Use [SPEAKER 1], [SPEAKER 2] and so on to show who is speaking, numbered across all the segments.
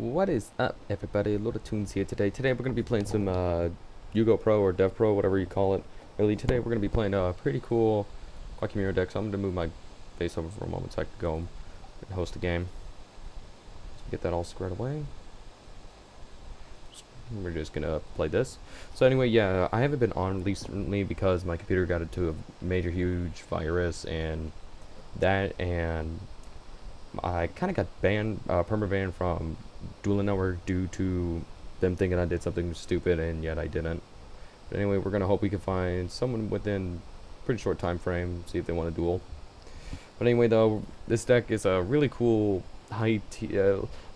[SPEAKER 1] What is up, everybody? Lotta Tunes here today. Today we're going to be playing some Yugo Pro or Dev Pro, whatever you call it. Really, today we're going to be playing a pretty cool Koa'ki Meiru Deck, so I'm going to move my face over for a moment so I can go and host a game. So get that all squared away. We're just going to play this. So anyway, yeah, I haven't been on recently because my computer got into a major, huge virus, and I kind of got banned, perma-banned from Dueling Network due to them thinking I did something stupid, and yet I didn't. But anyway, we're gonna hope we can find someone within a pretty short time frame, see if they want to duel. But anyway, though, this deck is a really cool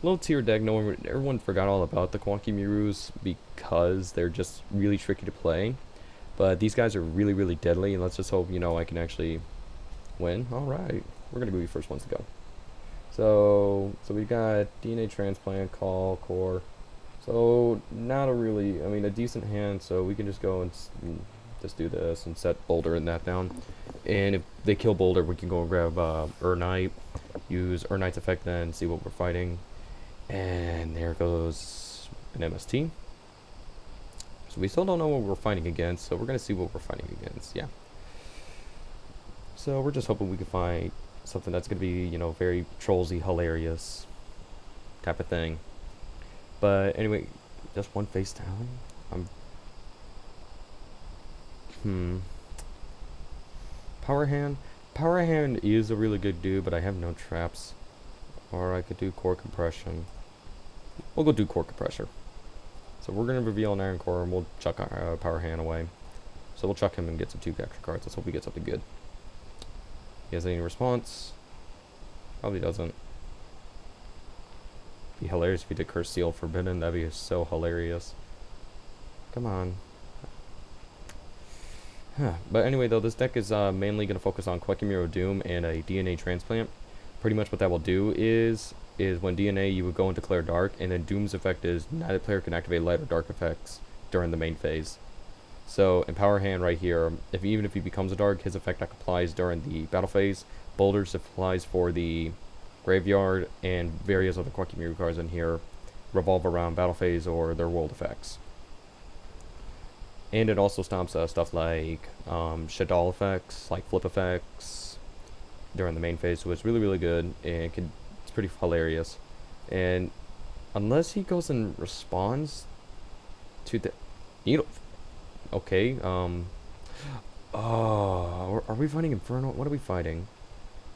[SPEAKER 1] low tier deck. Everyone forgot all about the Koa'ki Meirus because they're just really tricky to play. But these guys are really, really deadly, and let's just hope, I can actually win. All right, we're gonna be the first ones to go. So we got DNA transplant, call, core. So not a really, a decent hand. So we can just go and just do this and set Boulder and that down. And if they kill Boulder, we can go and grab Urnite, use Urnite's effect, then see what we're fighting. And there goes an MST. So we still don't know what we're fighting against. So we're gonna see what we're fighting against. Yeah. So we're just hoping we can find something that's going to be, very trollsy, hilarious type of thing. But anyway, just one face down. Power hand. Power hand is a really good dude, but I have no traps. Or I could do core compression. We'll go do core compression. So we're going to reveal an iron core, and we'll chuck our power hand away. So we'll chuck him and get some 2 extra cards. Let's hope we get something good. He has any response? Probably doesn't. Be hilarious if he did Curse Seal Forbidden. That'd be so hilarious. Come on. But anyway, though, this deck is mainly going to focus on Koa'ki Meiru Doom and a DNA transplant. Pretty much what that will do is when DNA, you would go and declare dark, and then Doom's effect is neither player can activate light or dark effects during the main phase. So in Power Hand right here, even if he becomes a dark, his effect applies during the battle phase. Boulders applies for the graveyard, and various other Koa'ki Meiru cards in here revolve around battle phase or their world effects. And it also stomps stuff like Shadal effects, like flip effects during the main phase, so it's really, really good, and it's pretty hilarious. And unless he goes and responds to the needle. Okay, oh, are we fighting Inferno? What are we fighting?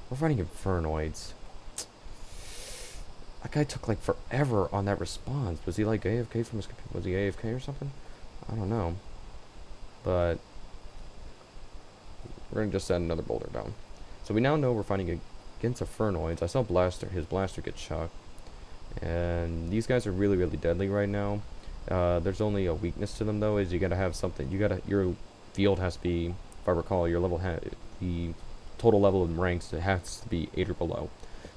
[SPEAKER 1] We're fighting Infernoids. That guy took like forever on that response. Was he like AFK from his computer? Was he AFK or something? I don't know. But we're gonna just set another boulder down. So we now know we're fighting against Infernoids. I saw his blaster get chucked. And these guys are really, really deadly right now. There's only a weakness to them, though, is you gotta have something. Your field has to be, if I recall, your level the total level in ranks, it has to be 8 or below.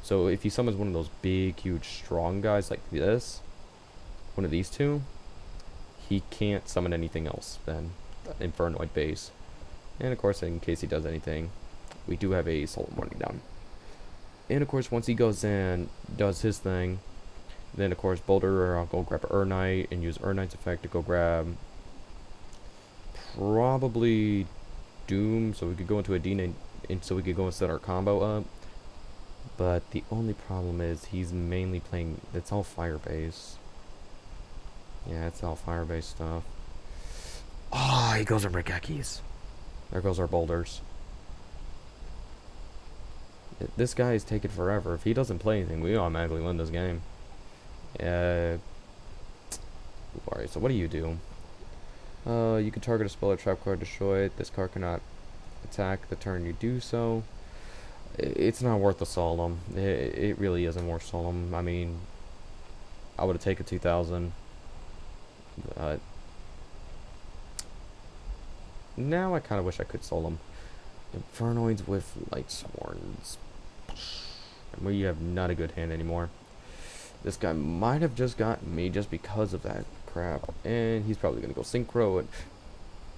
[SPEAKER 1] So if he summons one of those big, huge, strong guys like this, one of these two, he can't summon anything else than the Infernoid base. And of course, in case he does anything, we do have a Soul Warning down. And of course, once he goes in, does his thing, then of course Boulder, I'll go grab Urnite and use Urnite's effect to go grab probably Doom, so we could go into a DNA, and so we could go and set our combo up. But the only problem is he's mainly playing, it's all fire base. Yeah, it's all fire base stuff. Oh, he goes on Rikekis. There goes our Boulders. This guy is taking forever. If he doesn't play anything, we automatically win this game. Alright, so what do? You can target a spell or trap card, destroy it. This card cannot attack the turn you do so. It's not worth the Solemn. It really isn't worth Solemn. I mean, I would have taken 2,000. But now I kind of wish I could Solemn. Infernoids with Light Sworns. We have not a good hand anymore. This guy might have just gotten me just because of that crap. And he's probably going to go Synchro and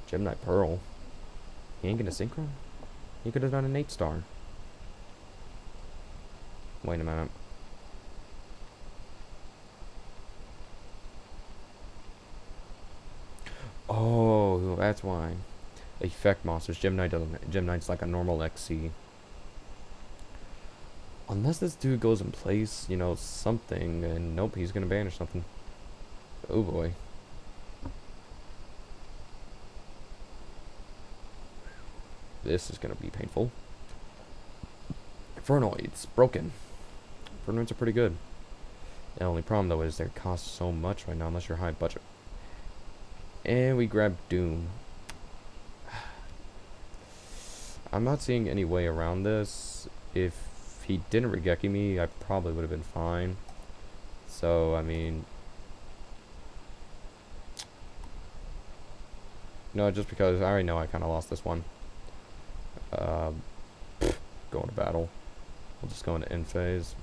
[SPEAKER 1] Gemini Pearl. He ain't going to Synchro? He could have done an 8-star. Wait a minute. Oh, that's why. Effect monsters. Gem Knight doesn't. Gem Knight's like a normal XC. Unless this dude goes and plays, you know, something, and nope, he's gonna banish something. Oh boy. This is gonna be painful. Infernoids. Broken. Infernoids are pretty good. The only problem, though, is they cost so much right now, unless you're high budget. And we grab Doom. I'm not seeing any way around this. If he didn't Regeki me, I probably would have been fine. So, I mean... No, just because I already know I kind of lost this one. Going to battle. We'll just go into end phase.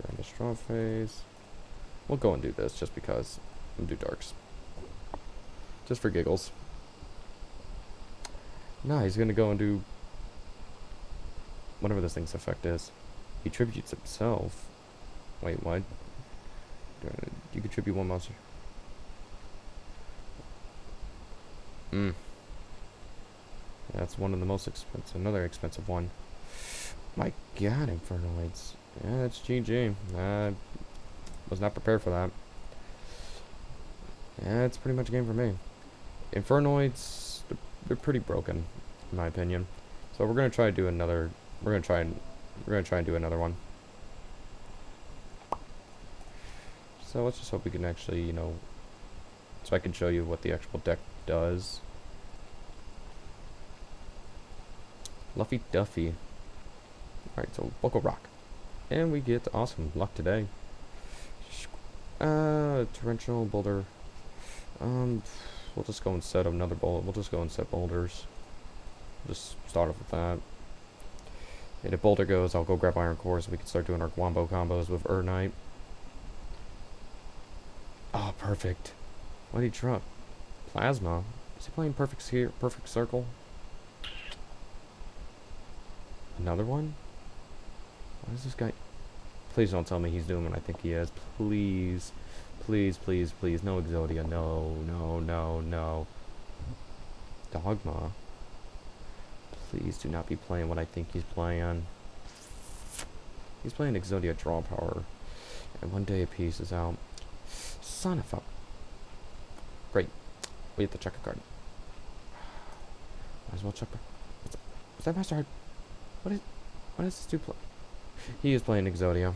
[SPEAKER 1] During the straw phase. We'll go and do this just because. And do darks. Just for giggles. Nah, he's gonna go and do whatever this thing's effect is. He tributes himself. Wait, what? You could tribute one monster. That's one of the most expensive. Another expensive one. My god, Infernoids. Yeah, that's GG. I was not prepared for that. Yeah, it's pretty much a game for me. Infernoids, they're pretty broken, in my opinion. So we're gonna try to do another. We're gonna try and do another one. So let's just hope we can actually, you know, so I can show you what the actual deck does. Luffy Duffy. Alright, so Buckle Rock. And we get awesome luck today. Torrential Boulder. We'll just go and set another bullet. We'll just go and set boulders. Just start off with that. And if Boulder goes, I'll go grab Iron Core so we can start doing our Wombo combos with Knight. Oh, perfect. What did he drop? Plasma. Is he playing perfect circle? Another one? What is this guy? Please don't tell me he's doing what I think he is. Please. Please, please, please. No Exodia. No, no, no, no. Dogma. Please do not be playing what I think he's playing. He's playing Exodia Draw Power. And 1 day apiece is out. Son of a... Great. We have to check a card. Might as well check. Is that Master Hard? What is this dude play? He is playing Exodia.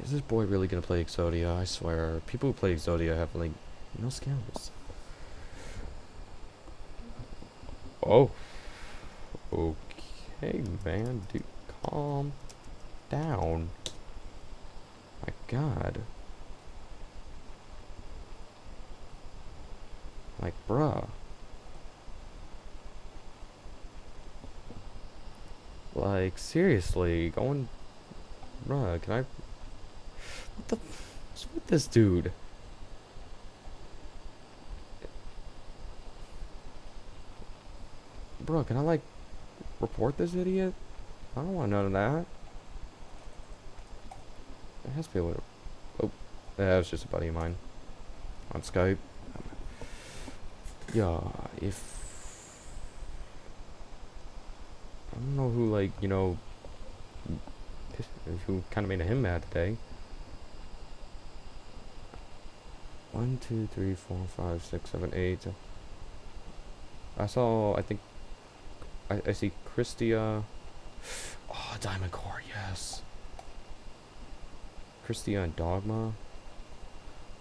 [SPEAKER 1] Is this boy really gonna play Exodia? I swear, people who play Exodia have like no skills. Oh. Okay, man, dude, calm down. My god. Like, bruh. Like, seriously, going... Bruh, can I... What the what's with this dude? Bro, can I, like, report this idiot? I don't want none of that. There has to be a way to... Oh, that was just a buddy of mine. On Skype. Yeah, if... I don't know who, like, you know... Who kind of made him mad today. 1, 2, 3, 4, 5, 6, 7, 8. I saw, I think... I see Christia... Oh, Diamond Core, yes. Christia and Dogma.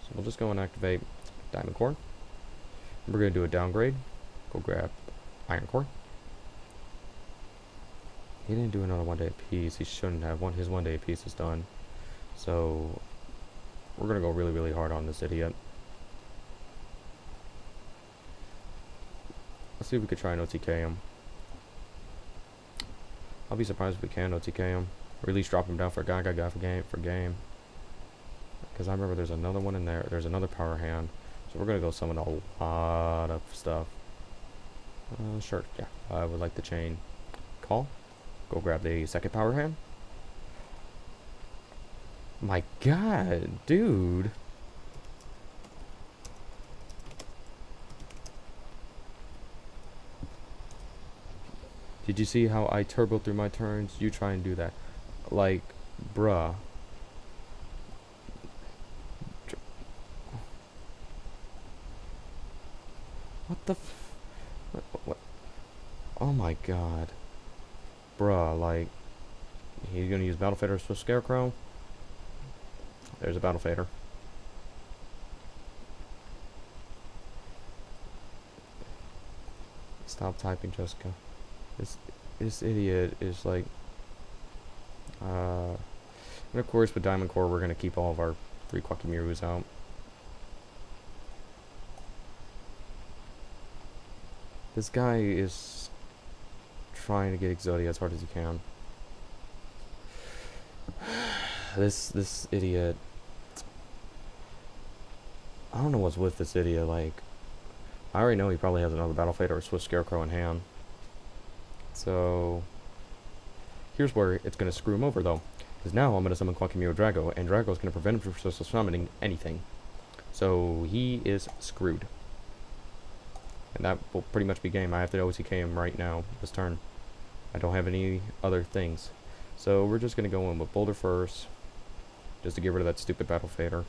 [SPEAKER 1] So we'll just go and activate Diamond Core. We're going to do a downgrade. Go grab Iron Core. He didn't do another 1 day apiece. He shouldn't have. His 1 day apiece is done. So we're going to go really, really hard on this idiot. Let's see if we could try and OTK him. I'll be surprised if we can OTK him. Or at least drop him down for game. Because I remember there's another one in there. There's another power hand. So we're gonna go summon a lot of stuff. Sure, yeah. I would like the chain. Call. Go grab the second power hand. My god, dude. Did you see how I turbo through my turns? You try and do that. Like, bruh. What the what? Oh my god. Bruh, like, he's gonna use Battle Fader for Scarecrow. There's a Battle Fader. Stop typing, Jessica. This idiot is like, and of course with Diamond Core we're gonna keep all of our 3 Koa'ki Meirus out. This guy is trying to get Exodia as hard as he can. This idiot. I don't know what's with this idiot. Like, I already know he probably has another Battle Fader or Swift Scarecrow in hand. So here's where it's gonna screw him over though, because now I'm gonna summon Koa'ki Meiru Drago, and Drago is gonna prevent him from summoning anything. So he is screwed. And that will pretty much be game. I have to OTK him right now, this turn. I don't have any other things. So we're just going to go in with Boulder first, just to get rid of that stupid Battle Fader.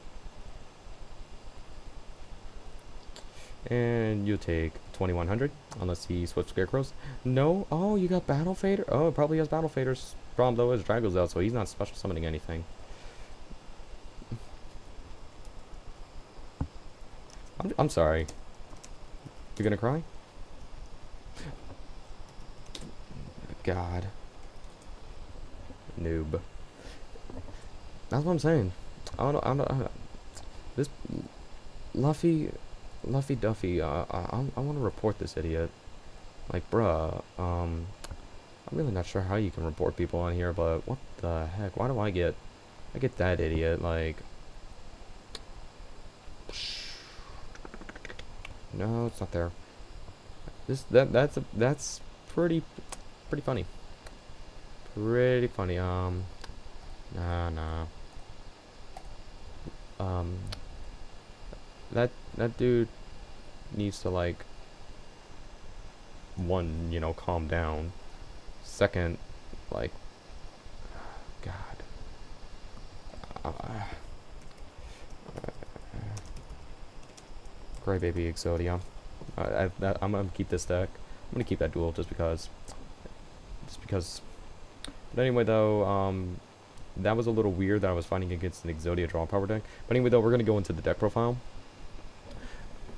[SPEAKER 1] And you'll take 2100, unless he Swift Scarecrows. No? Oh, you got Battle Fader? Oh, it probably has Battle Faders. Problem though is Drago's out, so he's not special summoning anything. I'm sorry. You're gonna cry? God. Noob. That's what I'm saying. I don't, this Luffy Duffy, I want to report this idiot. Like, bruh, I'm really not sure how you can report people on here, but what the heck? Why do I get that idiot, like... No, it's not there. That's pretty funny. Pretty funny. Nah. That dude needs to, like, one, you know, calm down. Second, like, God. Crybaby Exodia. I'm gonna keep this deck. I'm gonna keep that duel just because. But anyway, though, that was a little weird that I was fighting against an Exodia draw power deck. But anyway, though, we're gonna go into the deck profile.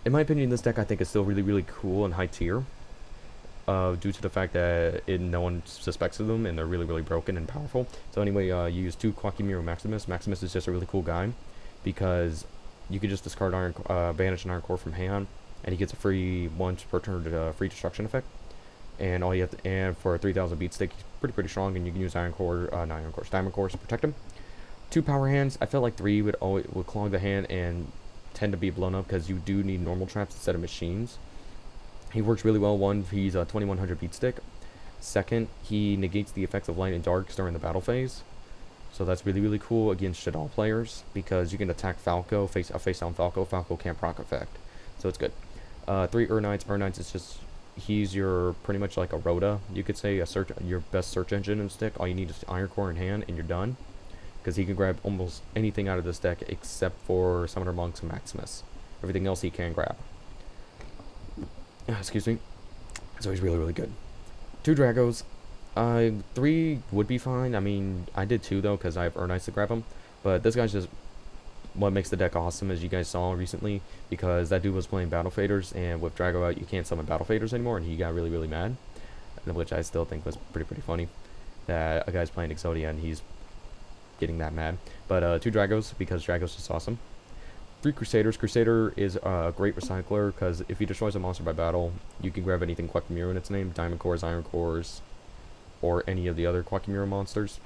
[SPEAKER 1] In my opinion, this deck I think is still really cool and high tier. Due to the fact that no one suspects of them and they're really broken and powerful. So anyway, you use 2 Koa'ki Meiru Maximus. Maximus is just a really cool guy because you can just discard Banish an Iron Core from hand, and he gets a free once per turn free destruction effect. And all you have to, and for a 3000 beat stick, he's pretty strong, and you can use Diamond Cores to protect him. 2 power hands. I felt like 3 would clog the hand and tend to be blown up because you do need normal traps instead of machines. He works really well. One, he's a 2100 beat stick. Second, he negates the effects of light and darks during the battle phase. So that's really cool against Shadow players because you can attack Falco, face down Falco. Falco can't proc effect, so it's good. 3 Ur-Knights is just, he's your pretty much like a Rhoda, you could say, your best search engine and stick. All you need is Iron Core in hand and you're done, because he can grab almost anything out of this deck except for Summoner Monks and Maximus. Everything else he can grab. Excuse me. So he's really good. 2 Dragos. 3 would be fine. I mean, I did 2 though because I have Ur-Knights to grab him. But this guy's just what makes the deck awesome, as you guys saw recently, because that dude was playing Battle Faders, and with Drago out, you can't summon Battle Faders anymore, and he got really mad, which I still think was pretty funny, that a guy's playing Exodia and he's getting that mad. But 2 Dragos, because Drago's just awesome. 3 Crusaders. Crusader is a great recycler, because if he destroys a monster by battle, you can grab anything Koa'ki Meiru in its name, Diamond Cores, Iron Cores, or any of the other Koa'ki Meiru monsters.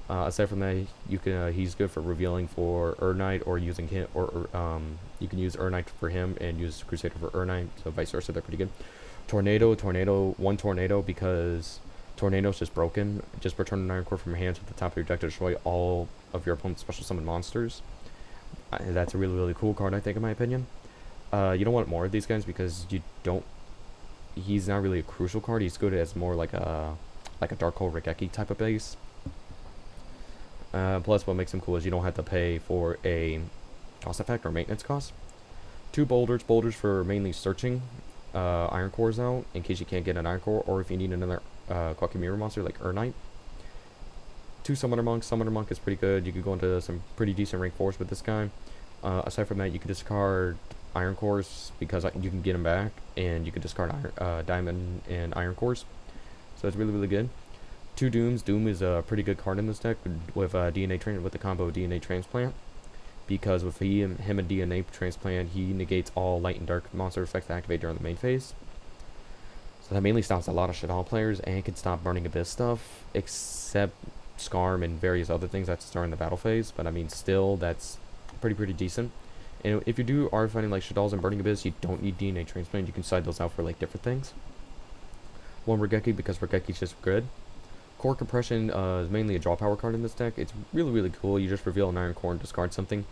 [SPEAKER 1] Aside from that, you can he's good for revealing for Ur-Knight or using him, or you can use Ur-Knight for him and use Crusader for Ur-Knight, so vice versa. They're pretty good. One tornado because Tornado's just broken. Just return an Iron Core from your hand to the top of your deck to destroy all of your opponent's special summon monsters. That's a really cool card, I think, in my opinion. You don't want more of these guys because you don't. He's not really a crucial card. He's good as more like a Dark Hole Regeki type of base. Plus, what makes him cool is you don't have to pay for a cost effect or maintenance cost. 2 boulders for mainly searching Iron Cores out in case you can't get an Iron Core, or if you need another Koa'ki Meiru monster like Ur-Knight. 2 Summoner Monks. Summoner Monk is pretty good. You could go into some pretty decent rank 4s with this guy. Aside from that, you can discard Iron Cores because you can get them back, and you can discard Diamond and Iron Cores. So it's really good. 2 Dooms. Doom is a pretty good card in this deck with with the combo DNA Transplant, because with him and DNA Transplant, he negates all light and dark monster effects that activate during the main phase. So that mainly stops a lot of Shaddoll players, and can stop Burning Abyss stuff, except Skarm and various other things that's during the battle phase. But I mean, still, that's pretty decent. And if you are fighting like Shaddolls and Burning Abyss, you don't need DNA Transplant. You can side those out for like different things. 1 Regeki because Regeki's just good. Core Compression is mainly a draw power card in this deck. It's really cool. You just reveal an Iron Core and discard something.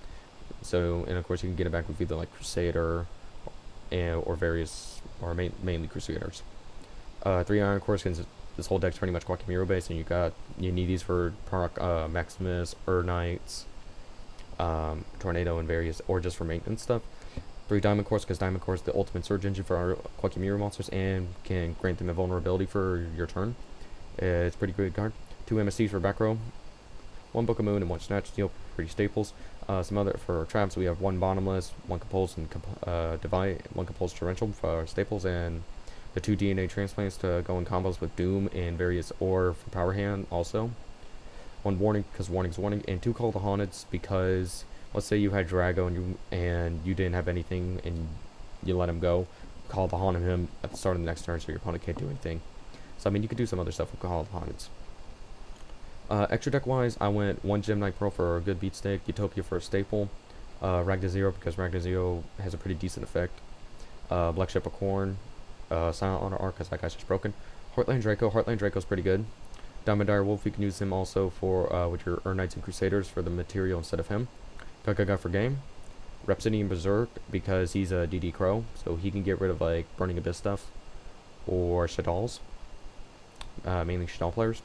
[SPEAKER 1] So, and of course you can get it back with either like Crusader or various, or mainly Crusaders. 3 Iron Cores, because this whole deck's pretty much Koa'ki Meiru based, and you need these for proc Maximus, Ur-Knights, Tornado, and various, or just for maintenance stuff. 3 Diamond Cores, because Diamond Core is the ultimate surge engine for our Koa'ki Meiru monsters and can grant them invulnerability for your turn. It's a pretty good card. 2 MSCs for back row. 1 Book of Moon and 1 Snatch Steel, pretty staples. Some other for traps, we have 1 Bottomless, 1 Compulse and Divide, 1 Compulse Torrential for staples, and the 2 DNA Transplants to go in combos with Doom and various, or for Power Hand also. 1 Warning because Warning's Warning, and 2 Call the Haunted because let's say you had Drago and you didn't have anything and you let him go. Call the Haunted him at the start of the next turn so your opponent can't do anything. So I mean, you could do some other stuff with Call of Haunted. Extra deck wise, I went 1 Gem Knight Pearl for a good beat stick, Utopia for a staple, Ragna Zero because Ragna Zero has a pretty decent effect, Black Ship of Corn, Silent Honor Arc because that guy's just broken, Heartland Draco's pretty good, Diamond Dire Wolf, you can use him also for with your Ur-Knights and Crusaders for the material instead of him, Gaga for game, Rhapsody and Berserk because he's a DD Crow, so he can get rid of like Burning Abyss stuff, or Shaddolls, mainly Shaddoll players.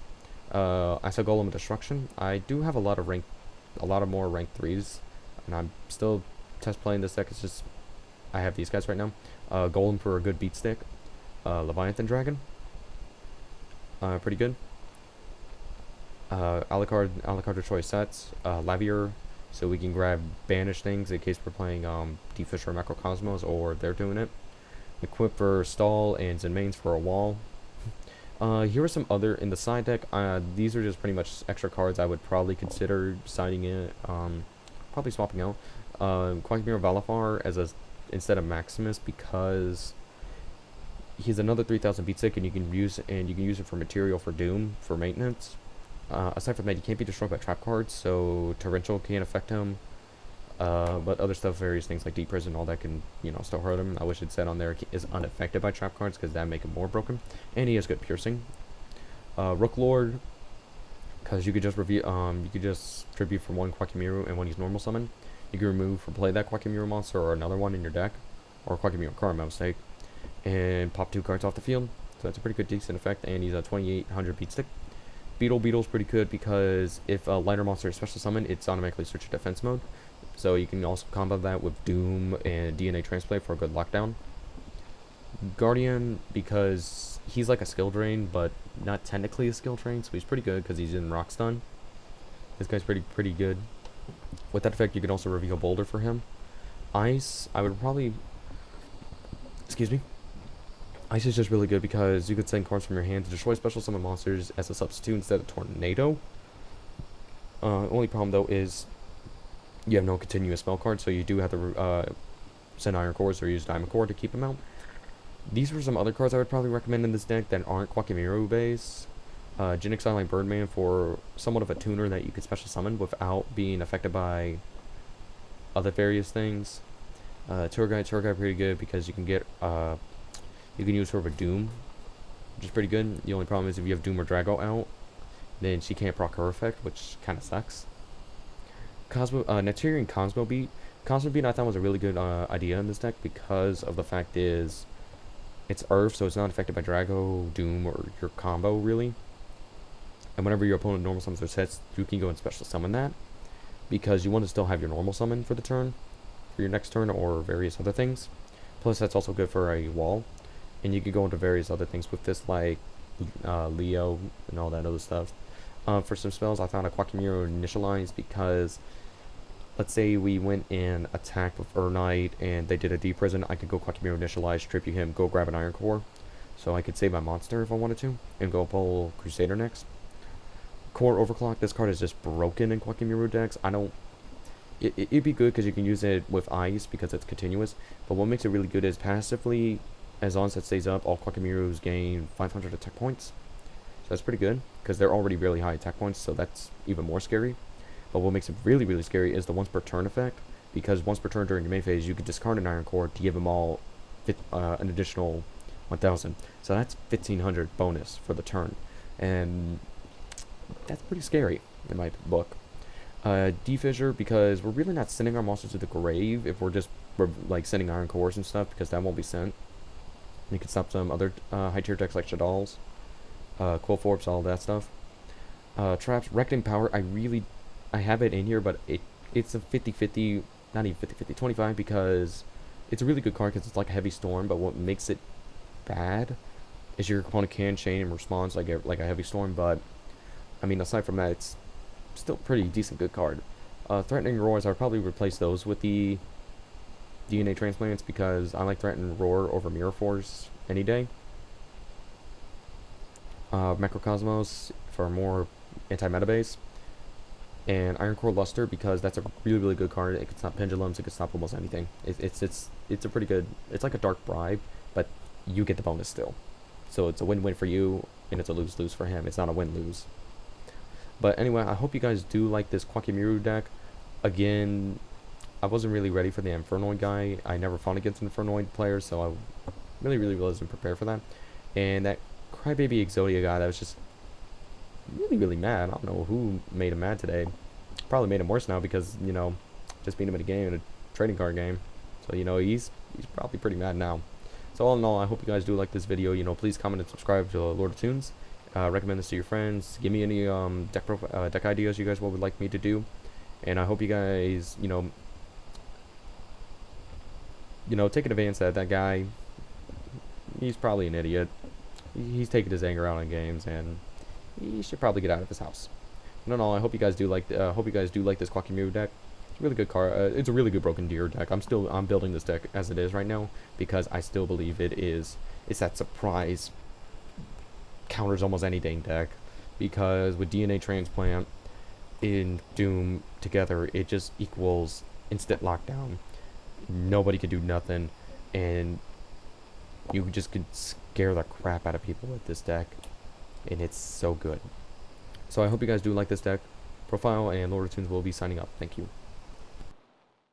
[SPEAKER 1] I saw Golem of Destruction. I do have a lot of more rank 3s, and I'm still test playing this deck. It's just I have these guys right now. Golem for a good beat stick. Leviathan Dragon, pretty good. Alucard choice sets. Lavier, so we can grab banish things in case we're playing Deepfish or Macrocosmos, or they're doing it. Equip for Stall, and Zenmaines for a wall. Here are some other in the side deck. These are just pretty much extra cards I would probably consider signing in. Probably swapping out. Koa'ki Meiru Valafar instead of Maximus because he's another 3000 beat stick, and you can use it for material for Doom for maintenance. Aside from that, you can't be destroyed by trap cards, so Torrential can't affect him. But other stuff, various things like Deep Prison, all that can, still hurt him. I wish it said on there is unaffected by trap cards because that make him more broken. And he has good piercing. Rook Lord, because you could just tribute from 1 Koa'ki Meiru, and when he's normal summon, you can remove or play that Koa'ki Meiru monster or another one in your deck, or Koa'ki Meiru card, my mistake, and pop 2 cards off the field. So that's a pretty good decent effect, and he's a 2800 beat stick. Beetle's pretty good because if a lighter monster is special summon, it's automatically switch to defense mode. So you can also combo that with Doom and DNA Transplant for a good lockdown. Guardian, because he's like a skill drain, but not technically a skill drain, so he's pretty good because he's in Rock Stun. This guy's pretty good. With that effect, you can also reveal Boulder for him. Ice, I would probably... Excuse me. Ice is just really good because you could send cards from your hand to destroy special summon monsters as a substitute instead of Tornado. Only problem though is you have no continuous spell cards, so you do have to send Iron Cores or use Diamond Core to keep them out. These were some other cards I would probably recommend in this deck that aren't Koa'ki Meiru base. Jinx Island Birdman for somewhat of a tuner that you could special summon without being affected by other various things. Tour Guide pretty good because you can get you can use her with Doom, which is pretty good. The only problem is if you have Doom or Drago out, then she can't proc her effect, which kind of sucks. Neturian Cosmo Beat. Cosmo Beat I thought was a really good idea in this deck because of the fact is it's Earth, so it's not affected by Drago, Doom, or your combo really. And whenever your opponent normal summons their sets, you can go and special summon that because you want to still have your normal summon for the turn, for your next turn, or various other things. Plus, that's also good for a wall, and you can go into various other things with this, like Leo and all that other stuff. For some spells, I found a Koa'ki Meiru Initialize because, let's say we went and attacked with Urnite and they did a D-Prison, I could go Koa'ki Meiru Initialize, trip you him, go grab an Iron Core, so I could save my monster if I wanted to, and go pull Crusader next. Core Overclock, this card is just broken in Koa'ki Meiru decks. It'd be good because you can use it with Ice because it's continuous, but what makes it really good is passively, as long as it stays up, all Koa'ki Meirus gain 500 attack points. So that's pretty good because they're already really high attack points, so that's even more scary. But what makes it really, really scary is the once per turn effect, because once per turn during your main phase, you could discard an Iron Core to give them all an additional 1,000. So that's 1,500 bonus for the turn, and that's pretty scary in my book. Defissure, because we're really not sending our monsters to the grave if we're like sending Iron Cores and stuff, because that won't be sent. And you can stop some other high tier decks like Shadal's, Quillforbs, all that stuff. Traps, Reckoning Power, I have it in here, but it's a 50-50, not even 50-50, 25, because it's a really good card because it's like a heavy storm, but what makes it bad is your opponent can chain and responds like a heavy storm, but I mean, aside from that, it's still pretty decent good card. Threatening Roars, I would probably replace those with the DNA Transplants because I like Threatening Roar over Mirror Force any day. Macrocosmos for more anti-meta base. And Iron Core Luster because that's a really, really good card. It can stop Pendulums, it can stop almost anything. It's a pretty good, it's like a Dark Bribe, but you get the bonus still. So it's a win-win for you, and it's a lose-lose for him. It's not a win-lose. But anyway, I hope you guys do like this Koa'ki Meiru deck. Again, I wasn't really ready for the Infernoid guy. I never fought against an Infernoid player, so I really, really wasn't prepared for that. And that Crybaby Exodia guy, that was just really, really mad. I don't know who made him mad today. Probably made him worse now because, you know, just beat him in a game, in a trading card game. So, you know, he's probably pretty mad now. So all in all, I hope you guys do like this video. You know, please comment and subscribe to Lord of Tunes. Recommend this to your friends. Give me any deck ideas you guys would like me to do, and I hope you guys, you know, taking advantage that guy. He's probably an idiot. He's taking his anger out on games, and he should probably get out of his house. No, I hope you guys do like. Hope you guys do like this Koa'ki Meiru deck. It's a really good card. It's a really good Broken Deer deck. I'm building this deck as it is right now because I still believe it's that surprise. Counters almost any dang deck because with DNA Transplant in Doom together, it just equals instant lockdown. Nobody could do nothing, and you just could scare the crap out of people with this deck, and it's so good. So I hope you guys do like this deck. Profile and Lord of Tunes will be signing up. Thank you.